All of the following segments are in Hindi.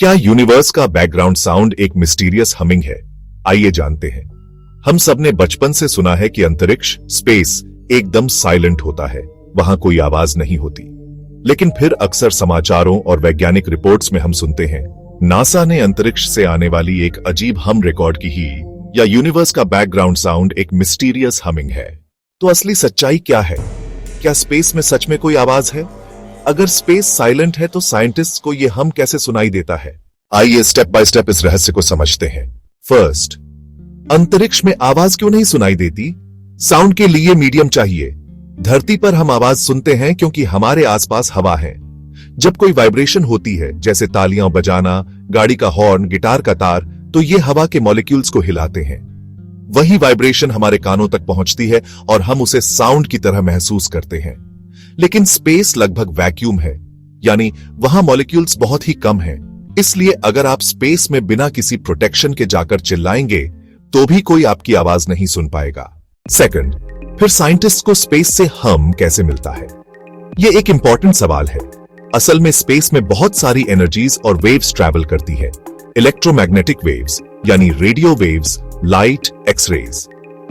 क्या यूनिवर्स का बैकग्राउंड साउंड एक मिस्टीरियस हमिंग है? आइए जानते हैं। हम सबने बचपन से सुना है कि अंतरिक्ष स्पेस एकदम साइलेंट होता है, वहां कोई आवाज नहीं होती। लेकिन फिर अक्सर समाचारों और वैज्ञानिक रिपोर्ट्स में हम सुनते हैं नासा ने अंतरिक्ष से आने वाली एक अजीब हम रिकॉर्ड की ही, या यूनिवर्स का बैकग्राउंड साउंड एक मिस्टीरियस हमिंग है। तो असली सच्चाई क्या है? क्या स्पेस में सच में कोई आवाज है? अगर स्पेस साइलेंट है तो साइंटिस्ट्स को यह हम कैसे सुनाई देता है? आइए स्टेप बाय स्टेप इस रहस्य को समझते हैं। फर्स्ट, अंतरिक्ष में आवाज क्यों नहीं सुनाई देती? साउंड के लिए मीडियम चाहिए। धरती पर हम आवाज सुनते हैं क्योंकि हमारे आसपास हवा है। जब कोई वाइब्रेशन होती है, जैसे तालियां बजाना, गाड़ी का हॉर्न, गिटार का तार, तो ये हवा के मॉलिक्यूल्स को हिलाते हैं। वही वाइब्रेशन हमारे कानों तक पहुंचती है और हम उसे साउंड की तरह महसूस करते हैं। लेकिन स्पेस लगभग वैक्यूम है, यानी वहां मॉलिक्यूल्स बहुत ही कम हैं। इसलिए अगर आप स्पेस में बिना किसी प्रोटेक्शन के जाकर चिल्लाएंगे तो भी कोई आपकी आवाज नहीं सुन पाएगा। सेकंड, फिर साइंटिस्ट को स्पेस से हम कैसे मिलता है? यह एक इंपॉर्टेंट सवाल है। असल में स्पेस में बहुत सारी एनर्जीज और वेव्स ट्रैवल करती है। इलेक्ट्रोमैग्नेटिक वेव्स यानी radio waves, light, X rays,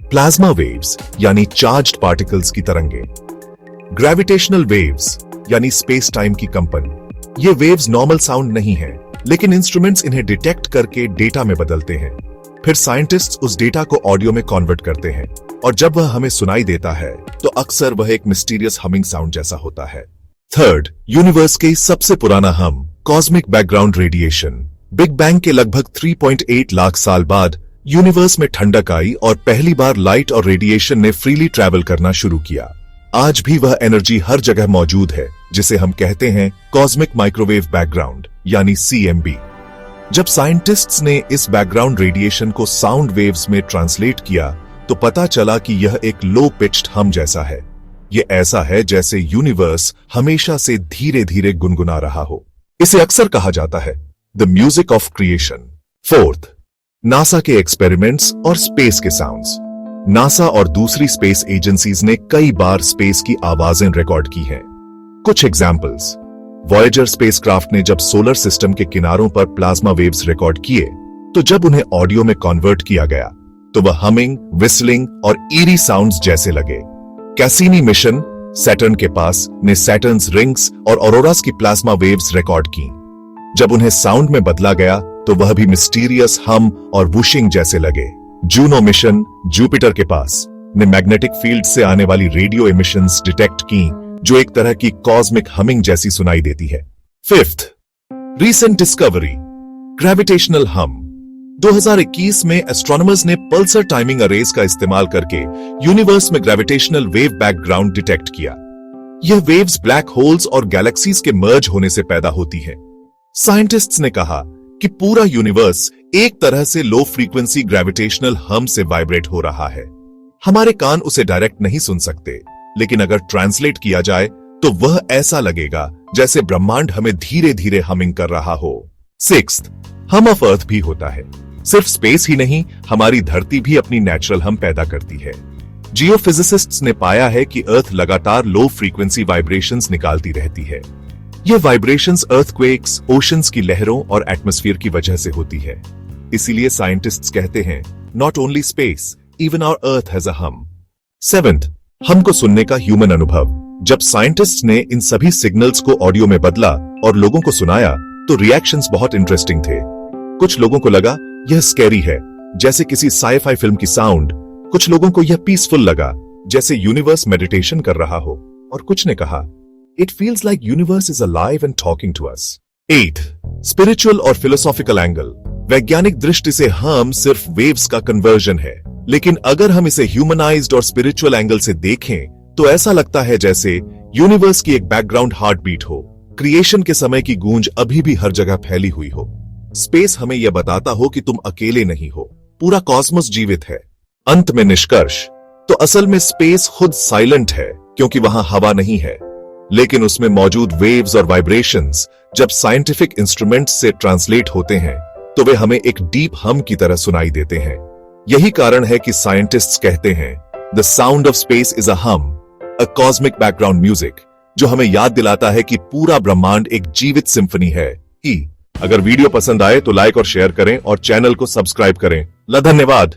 plasma waves यानी चार्ज्ड पार्टिकल्स की तरंगे, ग्रेविटेशनल वेव्स यानी स्पेस टाइम की कंपन। ये वेव्स नॉर्मल साउंड नहीं है, लेकिन इंस्ट्रूमेंट्स इन्हें डिटेक्ट करके डेटा में बदलते हैं। फिर साइंटिस्ट्स उस डेटा को ऑडियो में कन्वर्ट करते हैं, और जब वह हमें सुनाई देता है तो अक्सर वह एक मिस्टीरियस हमिंग साउंड जैसा होता है। थर्ड, यूनिवर्स के सबसे पुराना हम, cosmic background radiation. Big bang के लगभग 3.8 लाख साल बाद यूनिवर्स में ठंडक आई और पहली बार लाइट और रेडिएशन ने फ्रीली ट्रैवल करना शुरू किया। आज भी वह एनर्जी हर जगह मौजूद है, जिसे हम कहते हैं कॉस्मिक माइक्रोवेव बैकग्राउंड यानी CMB। जब साइंटिस्ट्स ने इस बैकग्राउंड रेडिएशन को साउंड वेव्स में ट्रांसलेट किया तो पता चला कि यह एक लो पिच्ड हम जैसा है। यह ऐसा है जैसे यूनिवर्स हमेशा से धीरे धीरे गुनगुना रहा हो। इसे अक्सर कहा जाता है the music of creation. Fourth, NASA के एक्सपेरिमेंट्स और स्पेस के साउंड्स। नासा और दूसरी स्पेस एजेंसीज ने कई बार स्पेस की आवाजें रिकॉर्ड की हैं। कुछ एग्जाम्पल्स, वॉयेजर स्पेसक्राफ्ट ने जब सोलर सिस्टम के किनारों पर प्लाज्मा वेव्स रिकॉर्ड किए तो जब उन्हें ऑडियो में कन्वर्ट किया गया तो वह हमिंग, विस्लिंग और ईरी साउंड्स जैसे लगे। कैसिनी मिशन सैटर्न के पास ने सैटर्न्स रिंग्स और ऑरोरास की प्लाज्मा वेव्स रिकॉर्ड की। जब उन्हें साउंड में बदला गया तो वह भी मिस्टीरियस हम और वुशिंग जैसे लगे। जूनो मिशन जुपिटर के पास ने मैग्नेटिक फील्ड से आने वाली रेडियो एमिशंस डिटेक्ट की, जो एक तरह की कॉस्मिक हमिंग जैसी सुनाई देती है। फिफ्थ, रीसेंट डिस्कवरी, ग्रेविटेशनल हम। 2021 में एस्ट्रोनॉमर्स ने पल्सर टाइमिंग अरेज का इस्तेमाल करके यूनिवर्स में ग्रेविटेशनल वेव बैकग्राउंड डिटेक्ट किया। यह वेव्स ब्लैक होल्स और गैलेक्सीज के मर्ज होने से पैदा होती है। साइंटिस्ट्स ने कहा कि पूरा यूनिवर्स एक तरह से लो फ्रीक्वेंसी ग्रेविटेशनल हम से वाइब्रेट हो रहा है। हमारे कान उसे डायरेक्ट नहीं सुन सकते, लेकिन अगर ट्रांसलेट किया जाए तो वह ऐसा लगेगा जैसे ब्रह्मांड हमें धीरे धीरे हमिंग कर रहा हो। सिक्स्थ, हम ऑफ अर्थ भी होता है। सिर्फ स्पेस ही नहीं, हमारी धरती भी अपनी नेचुरल हम पैदा करती है। जियोफिजिसिस्ट्स ने पाया है कि अर्थ लगातार लो फ्रीक्वेंसी वाइब्रेशंस निकालती रहती है। यह वाइब्रेशंस अर्थक्वेक्स, ओशंस की लहरों और एटमॉस्फेयर की वजह से होती है। इसीलिए साइंटिस्ट्स कहते हैं not only space, even our earth has a hum. Seventh, हमको सुनने का ह्यूमन अनुभव। जब साइंटिस्ट्स ने इन सभी सिग्नल्स को ऑडियो में बदला और लोगों को सुनाया तो रिएक्शंस बहुत इंटरेस्टिंग थे। कुछ लोगों को लगा यह स्कैरी है, जैसे किसी साइ-फाई फिल्म की साउंड। कुछ लोगों को यह पीसफुल लगा, जैसे यूनिवर्स मेडिटेशन कर रहा हो, और कुछ ने कहा it feels like universe is alive and talking to us. 8, spiritual और फिलोसॉफिकल एंगल। वैज्ञानिक दृष्टि से हम सिर्फ वेव्स का कन्वर्जन है, लेकिन अगर हम इसे ह्यूमनाइज्ड और स्पिरिचुअल एंगल से देखें तो ऐसा लगता है जैसे यूनिवर्स की एक बैकग्राउंड हार्ट बीट हो। क्रिएशन के समय की गूंज अभी भी हर जगह फैली हुई हो। स्पेस हमें यह बताता हो कि तुम अकेले नहीं हो, पूरा कॉस्मोस जीवित है। अंत में निष्कर्ष, तो असल में स्पेस खुद साइलेंट है क्योंकि वहां हवा नहीं है, लेकिन उसमें मौजूद वेव्स और वाइब्रेशंस जब साइंटिफिक इंस्ट्रूमेंट्स से ट्रांसलेट होते हैं तो वे हमें एक डीप हम की तरह सुनाई देते हैं। यही कारण है कि साइंटिस्ट्स कहते हैं the sound of space is a हम, अ कॉस्मिक बैकग्राउंड म्यूजिक, जो हमें याद दिलाता है कि पूरा ब्रह्मांड एक जीवित सिंफनी है। अगर वीडियो पसंद आए तो लाइक और शेयर करें और चैनल को सब्सक्राइब करें। धन्यवाद।